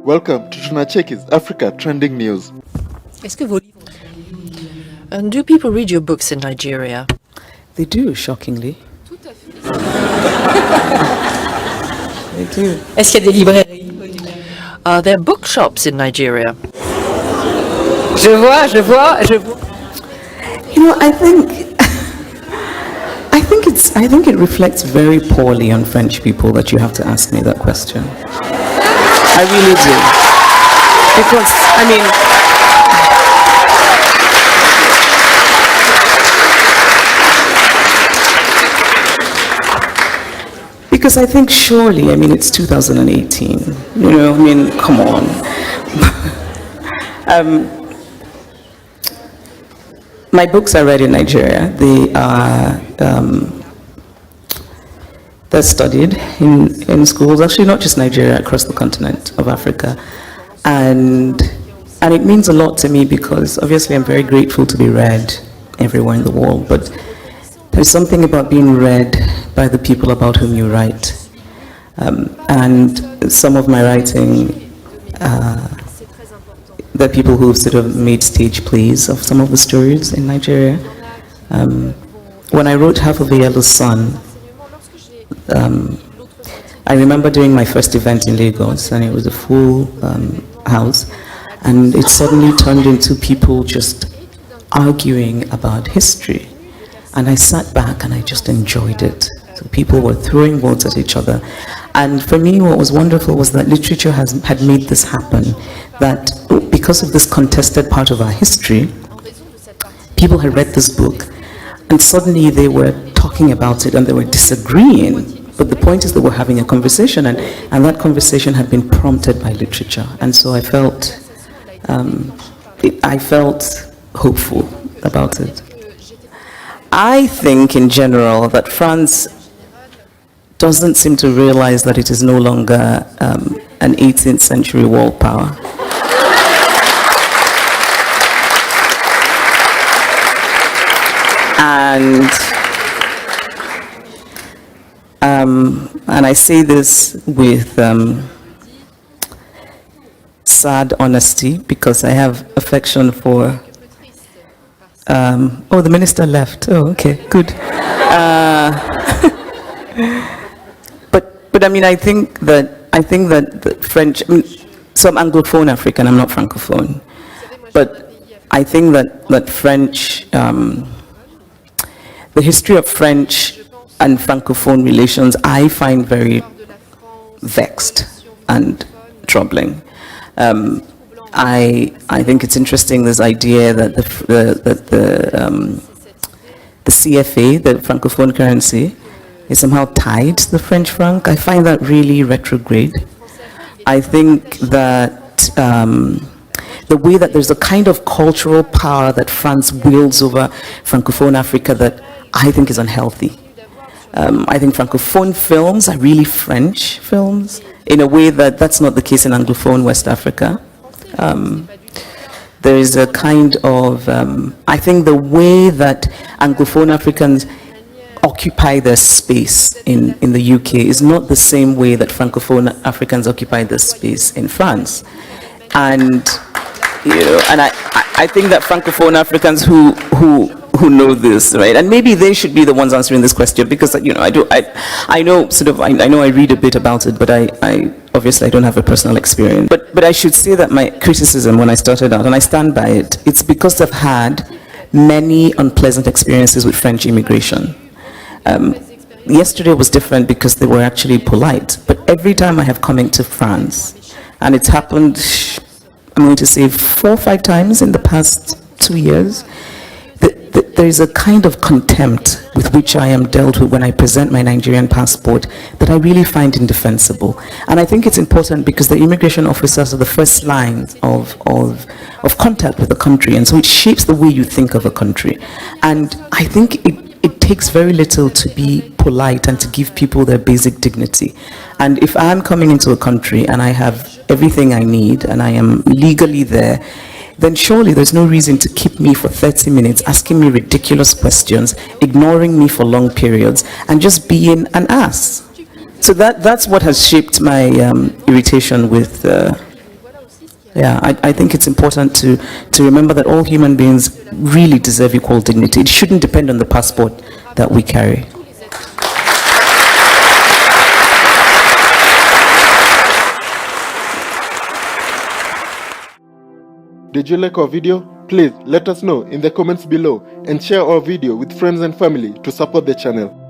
Welcome to Tunacheki's Africa Trending News. And do people read your books in Nigeria? They do, shockingly. They do. Est-ce qu'il y a des librairies? Are there bookshops in Nigeria? Je vois. You know, I think it reflects very poorly on French people that you have to ask me that question. I really do. Because, because I think surely, it's 2018. Come on. My books are read in Nigeria. They're studied in schools, actually not just Nigeria, across the continent of Africa. And it means a lot to me because obviously I'm very grateful to be read everywhere in the world, but there's something about being read by the people about whom you write. And some of my writing, there are people who've sort of made stage plays of some of the stories in Nigeria. When I wrote Half of a Yellow Sun, I remember doing my first event in Lagos, and it was a full house, and it suddenly turned into people just arguing about history. And I sat back and I just enjoyed it. So people were throwing words at each other. And for me, what was wonderful was that literature had made this happen, that because of this contested part of our history, people had read this book, and suddenly they were talking about it and they were disagreeing. But the point is that we're having a conversation, and that conversation had been prompted by literature. And so I felt hopeful about it. I think in general that France doesn't seem to realize that it is no longer an 18th century world power. And I say this with sad honesty because I have affection for. The minister left. Oh, okay, good. But I think that the French. So I'm Anglophone African. I'm not Francophone. But I think that French. The history of French and Francophone relations, I find very vexed and troubling. I think it's interesting, this idea that the CFA, the Francophone currency, is somehow tied to the French franc. I find that really retrograde. I think that the way that there's a kind of cultural power that France wields over Francophone Africa that I think is unhealthy. I think Francophone films are really French films in a way that's not the case in Anglophone West Africa. There is a kind of, I think the way that Anglophone Africans occupy their space in the UK is not the same way that Francophone Africans occupy their space in France. And, I think that Francophone Africans who know this, right? And maybe they should be the ones answering this question because, I know I read a bit about it, but I obviously I don't have a personal experience. But I should say that my criticism when I started out, and I stand by it, it's because I've had many unpleasant experiences with French immigration. Yesterday was different because they were actually polite, but every time I have come into France, and it's happened, I'm going to say 4 or 5 times in the past 2 years, there is a kind of contempt with which I am dealt with when I present my Nigerian passport that I really find indefensible. And I think it's important because the immigration officers are the first line of contact with the country, and so it shapes the way you think of a country. And I think it takes very little to be polite and to give people their basic dignity. And if I'm coming into a country and I have everything I need and I am legally there, then surely there's no reason to keep me for 30 minutes asking me ridiculous questions, ignoring me for long periods, and just being an ass. So that's what has shaped my irritation with Yeah, I think it's important to remember that all human beings really deserve equal dignity. It shouldn't depend on the passport that we carry. Did you like our video? Please let us know in the comments below and share our video with friends and family to support the channel.